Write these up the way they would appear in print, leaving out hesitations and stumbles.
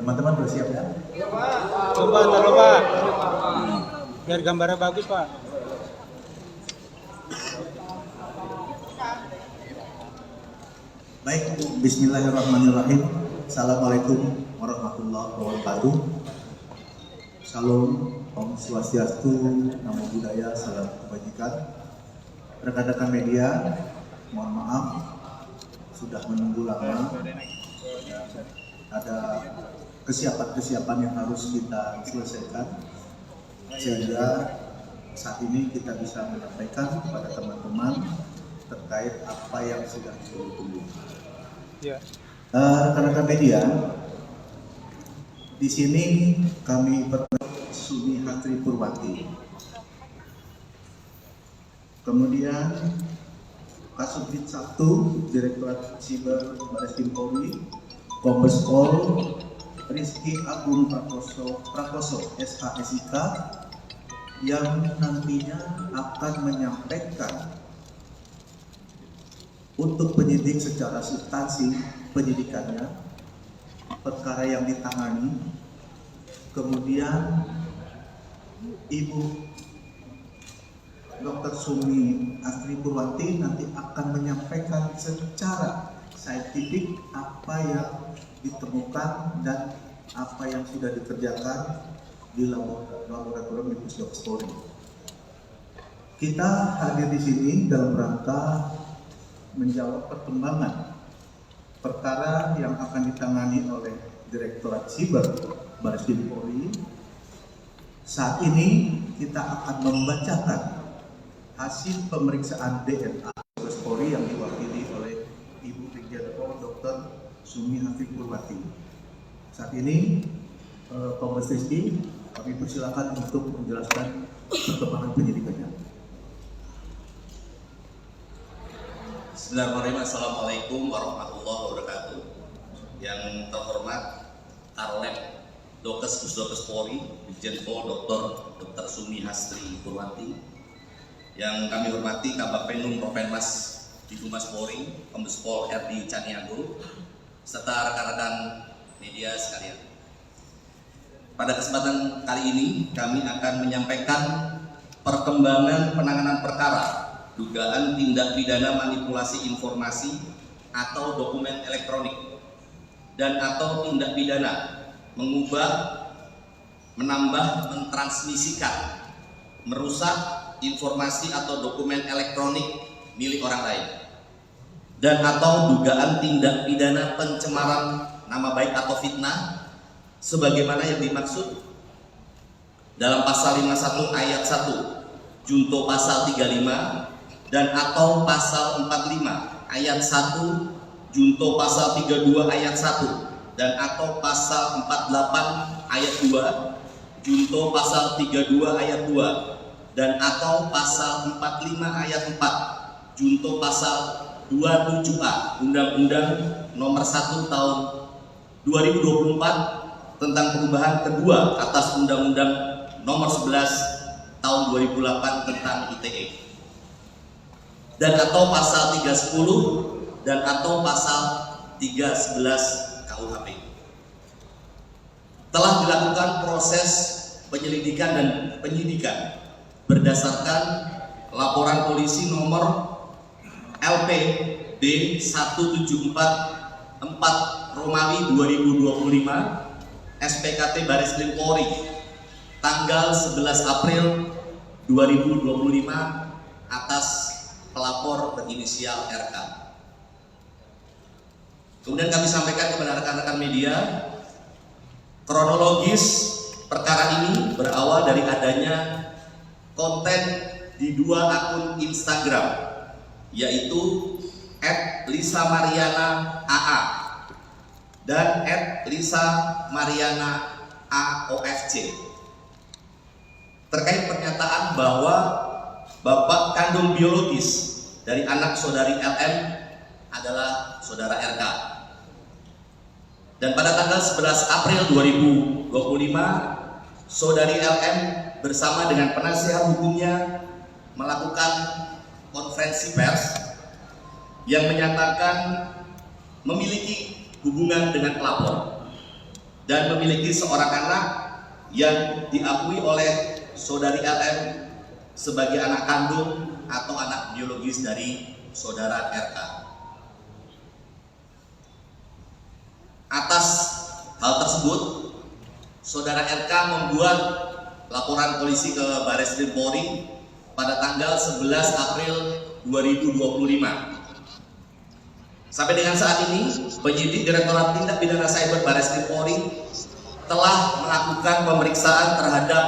Teman-teman udah siap ya? Coba, biar gambarnya bagus, Pak. Baik, bismillahirrahmanirrahim. Assalamualaikum warahmatullahi wabarakatuh. Salam, Om Swastiastu, Namo Buddhaya, salam kebajikan. Rekan-rekan media, mohon maaf sudah menunggu lama. Ada kesiapan-kesiapan yang harus kita selesaikan sehingga saat ini kita bisa menyampaikan kepada teman-teman terkait apa yang sudah ditunggu-tunggu. Rekan-rekan media, di sini kami bertemu Sumi Hatri Purwati, kemudian Kasubdit 1 Direktorat Siber Bareskrim Polri, Kombes Pol Rizky Agung Prakoso SHSIK, yang nantinya akan menyampaikan untuk penyidik secara substansi penyidikannya, perkara yang ditangani. Kemudian Ibu Dr. Sumi Hatri Purwati nanti akan menyampaikan secara saintifik apa yang ditemukan dan apa yang sudah dikerjakan di laboratorium di Pusdokes Polri. Kita hadir di sini dalam rangka menjawab perkembangan perkara yang akan ditangani oleh Direktorat Siber Bareskrim Polri. Saat ini kita akan membacakan hasil pemeriksaan DNA Polres Polri yang diwakili oleh Ibu Brigjen Pol Dr. Sumi Hatri Purwati. Saat ini Kombes Rizky, kami persilakan untuk menjelaskan perkembangan penyidikannya. Bismillahirrahmanirrahim. Assalamualaikum warahmatullahi wabarakatuh. Yang terhormat Karlep Dokes Pusdokes Polri, Brigjen Pol Dr. Sumi Hatri Purwati. Yang kami hormati Kabag Penum Propenmas di Humas Polri, Kombes Pol RD Caniago, serta rekan-rekan media sekalian. Pada kesempatan kali ini kami akan menyampaikan perkembangan penanganan perkara dugaan tindak pidana manipulasi informasi atau dokumen elektronik dan atau tindak pidana mengubah, menambah, mentransmisikan, merusak informasi atau dokumen elektronik milik orang lain, dan atau dugaan tindak pidana pencemaran nama baik atau fitnah sebagaimana yang dimaksud dalam pasal 51 ayat 1 junto pasal 35 dan atau pasal 45 ayat 1 junto pasal 32 ayat 1 dan atau pasal 48 ayat 2 junto pasal 32 ayat 2 dan atau pasal 45 ayat 4 junto pasal 27A Undang-Undang Nomor 1 Tahun 2024 tentang perubahan kedua atas Undang-Undang Nomor 11 Tahun 2008 tentang ITE, dan atau pasal 310 dan atau pasal 311 KUHP. Telah dilakukan proses penyelidikan dan penyidikan berdasarkan laporan polisi nomor LPB 1744 Romawi 2025 SPKT Bareskrim Polri tanggal 11 April 2025 atas pelapor berinisial RK. Kemudian kami sampaikan kepada rekan-rekan media, kronologis perkara ini berawal dari adanya konten di dua akun Instagram, yaitu @LisaMarianaAA dan @LisaMarianaAOFC, terkait pernyataan bahwa bapak kandung biologis dari anak saudari LM adalah saudara RK. Dan pada tanggal 11 April 2025, saudari LM bersama dengan penasihat hukumnya melakukan konferensi pers yang menyatakan memiliki hubungan dengan pelapor. dan memiliki seorang anak yang diakui oleh saudari LM sebagai anak kandung atau anak biologis dari saudara RK. Atas hal tersebut, saudara RK membuat laporan polisi ke Bareskrim Polri pada tanggal 11 April 2025. Sampai dengan saat ini, penyidik Direktorat Tindak Pidana Cyber Bareskrim Polri telah melakukan pemeriksaan terhadap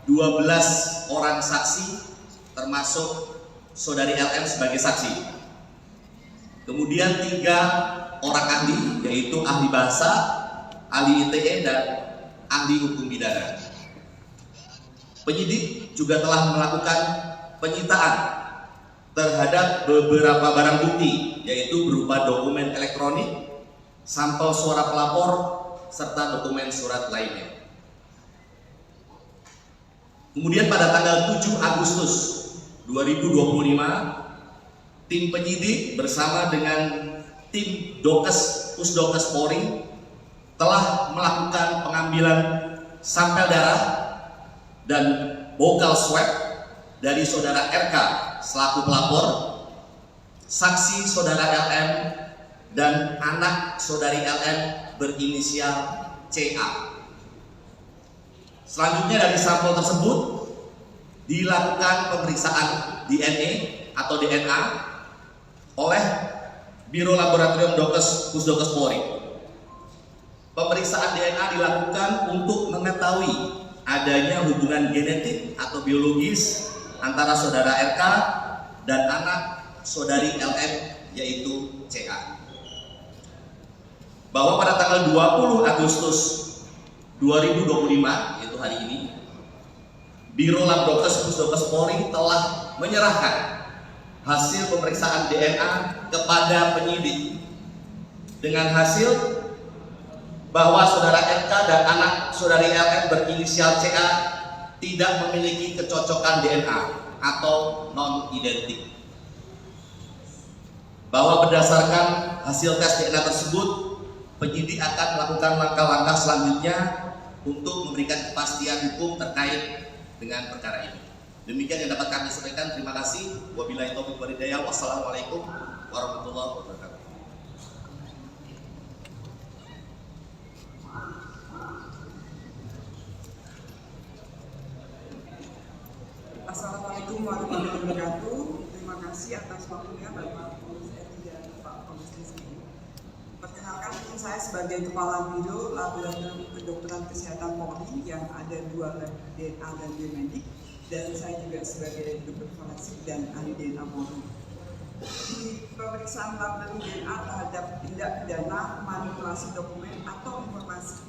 12 orang saksi, termasuk saudari LM sebagai saksi. Kemudian 3 orang ahli, yaitu ahli bahasa, ahli ITE, dan ahli hukum pidana. Penyidik juga telah melakukan penyitaan terhadap beberapa barang bukti, yaitu berupa dokumen elektronik, sampel suara pelapor, serta dokumen surat lainnya. Kemudian pada tanggal 7 Agustus 2025, tim penyidik bersama dengan tim Pusdokes Polri telah melakukan pengambilan sampel darah dan vokal swab dari saudara RK selaku pelapor, saksi saudara LM, dan anak saudari LM berinisial CA. Selanjutnya dari sampel tersebut dilakukan pemeriksaan DNA atau DNA oleh Biro Laboratorium Pusdokes Polri. Pemeriksaan DNA dilakukan untuk mengetahui adanya hubungan genetik atau biologis antara saudara RK dan anak saudari LM, yaitu CA. Bahwa pada tanggal 20 Agustus 2025, yaitu hari ini, Biro Labdokes Pusdokes Polri telah menyerahkan hasil pemeriksaan DNA kepada penyidik dengan hasil bahwa saudara RK dan anak saudari LM berinisial CA tidak memiliki kecocokan DNA atau non-identik. Bahwa berdasarkan hasil tes DNA tersebut, penyidik akan melakukan langkah-langkah selanjutnya untuk memberikan kepastian hukum terkait dengan perkara ini. Demikian yang dapat kami sampaikan. Terima kasih. Wabillahi taufiq wal hidayah. Wassalamualaikum warahmatullahi wabarakatuh. Assalamualaikum warahmatullahi wabarakatuh. Terima kasih atas waktunya Bapak Komisi dan Pak Komisi. Perkenalkan, saya sebagai Kepala Biro Laboratorium Kedokteran Kesehatan Polri yang ada 2 lab DNA dan biomedik, dan saya juga sebagai dokter forensik dan ahli DNA Polri. Di pemeriksaan laboratorium DNA terhadap tindak pidana manipulasi dokumen atau informasi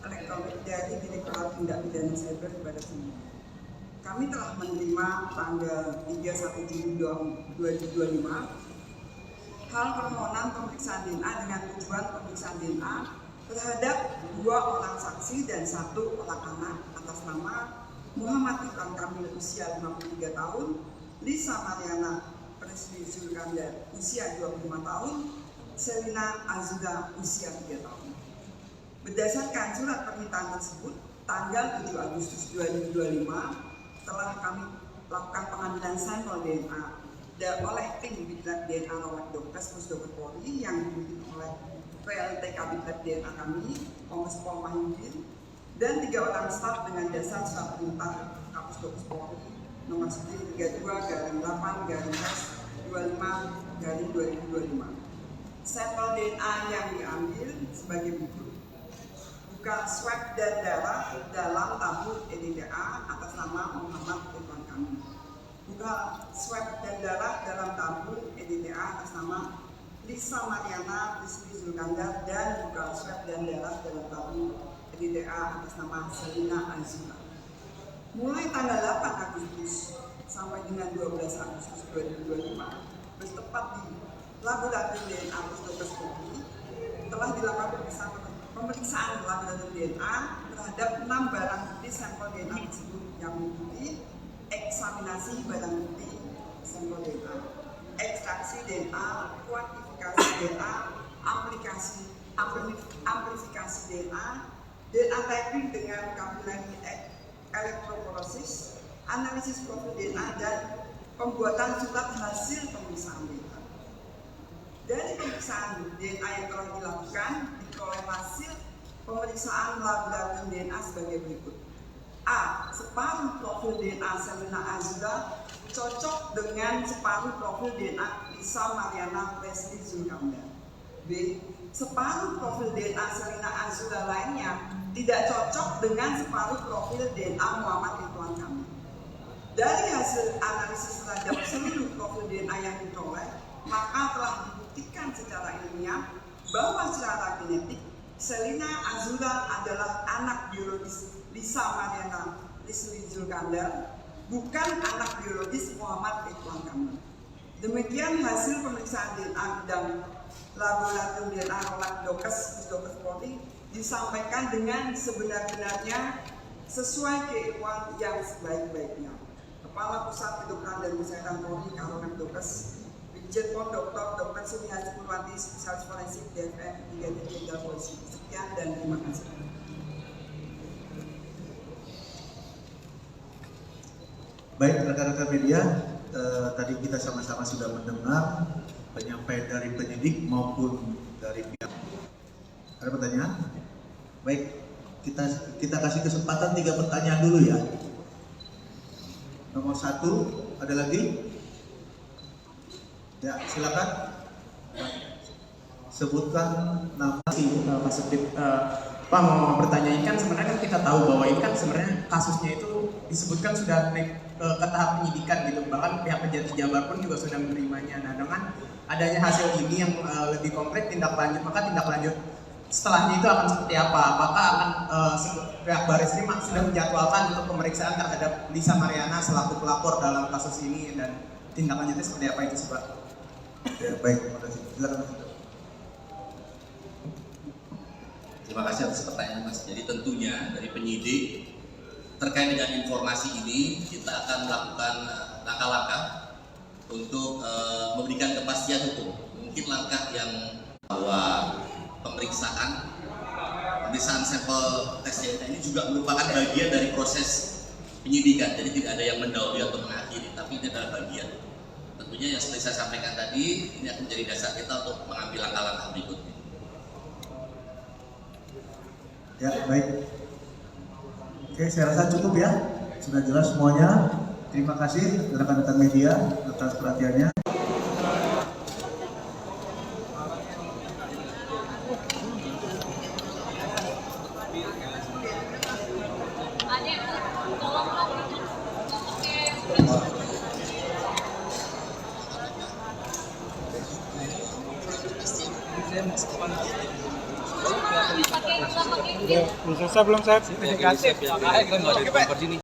elektronik dari Direktorat Tindak Pidana Cyber kepada semua. Kami telah menerima tanggal 31 Juli 2025 hal permohonan pemeriksaan DNA dengan tujuan pemeriksaan DNA terhadap 2 orang saksi dan 1 orang anak atas nama Muhammad Ridwan Kamil usia 53 tahun, Lisa Mariana Presby Zulkandar usia 25 tahun, Selina Azura usia 3 tahun. Berdasarkan surat permintaan tersebut, tanggal 7 Agustus 2025 telah kami lakukan pengambilan sampel DNA oleh tim Bitlab DNA Labdokes Pusdokes Polri yang dipimpin oleh PLT Kabinet DNA kami, Kombes Pol Mahyudin, dan 3 orang staf dengan dasar surat perintah Kapusdokes Polri nomor 132/25/2025. Sampel DNA yang diambil sebagai berikut: buka swab dan darah dalam tabung EDDA atas nama Muhammad Ridwan Kamil. Buka swab dan darah dalam tabung EDDA atas nama Lisa Mariana Presby Zulkandar, dan buka swab dan darah dalam tabung EDDA atas nama Selina Azura. Mulai tanggal 8 Agustus sampai dengan 12 Agustus 2025, bertempat di Laboratorium DNA Pusdokes Polri, telah dilakukan pemeriksaan laboratorium DNA terhadap 6 barang bukti sampel DNA tersebut yang meliputi eksaminasi barang bukti sampel DNA, ekstraksi DNA, kuantifikasi DNA, amplifikasi DNA, DNA typing dengan kapilari elektroforesis, analisis profil DNA, dan pembuatan surat hasil pemeriksaan DNA. Dari pemeriksaan DNA yang telah dilakukan, diperoleh hasil pemeriksaan laboratorium DNA sebagai berikut. A. Separuh profil DNA Selina Azura cocok dengan separuh profil DNA Lisa Mariana Presley Zulkandar. B. Separuh profil DNA Selina Azura lainnya tidak cocok dengan separuh profil DNA Muhammad Ridwan Kamil. Dari hasil analisis terhadap seluruh profil DNA yang diperoleh, maka telah dibuktikan secara ilmiah bahwa secara genetik Selina Azura adalah anak biologis Lisa Mariana Presley Zulkandar, bukan anak biologis Muhammad Ridwan Kamil. Demikian hasil pemeriksaan DNA dan laboratorium DNA oleh Dokes Polri disampaikan dengan sebenar-benarnya sesuai keilmuan yang sebaik-baiknya. Kepala Pusat Kedokteran dan Kesehatan Polri Karo Dokes Brigjen Pol Dr. Sumi Hasti Purwanti, Spesialis Forensik DFM Brigadir Jenderal Polisi. Sekian dan terima kasih. Baik rekan-rekan media, tadi kita sama-sama sudah mendengar penyampaian dari penyidik maupun dari pihak. Ada pertanyaan? Baik, kita kasih kesempatan 3 pertanyaan dulu ya. Nomor 1, ada lagi? Ya, silakan. Sebutkan nama. Pak Subdit, Pak mau bertanya, kan sebenarnya kan kita tahu bahwa ini kan sebenarnya kasusnya itu disebutkan sudah naik ke tahap penyidikan gitu, bahkan pihak Kejati Jabar pun juga sudah menerimanya. Nah, dengan adanya hasil ini yang lebih konkret tindak lanjut, maka tindak lanjut setelahnya itu akan seperti apa? Apakah akan pihak Barreskrim sudah menjadwalkan untuk pemeriksaan terhadap Lisa Mariana selaku pelapor dalam kasus ini, dan tindak lanjutnya seperti apa itu, Pak? Ya, baik, terima kasih. Silakan. Terima kasih atas pertanyaan Mas. Jadi tentunya dari penyidik terkait dengan informasi ini kita akan melakukan langkah-langkah untuk memberikan kepastian hukum. Mungkin langkah yang bahwa pemeriksaan sampel tes DNA ini juga merupakan bagian dari proses penyidikan. Jadi tidak ada yang mendahului atau mengakhiri, tapi ini adalah bagian. Tentunya yang seperti saya sampaikan tadi, ini akan menjadi dasar kita untuk mengambil langkah-langkah berikutnya. Ya, baik. Oke, saya rasa cukup ya. Sudah jelas semuanya. Terima kasih rekan-rekan media atas perhatiannya. Udah selesai belum, Seth? Kasih, ya, kan nggak ada di sini.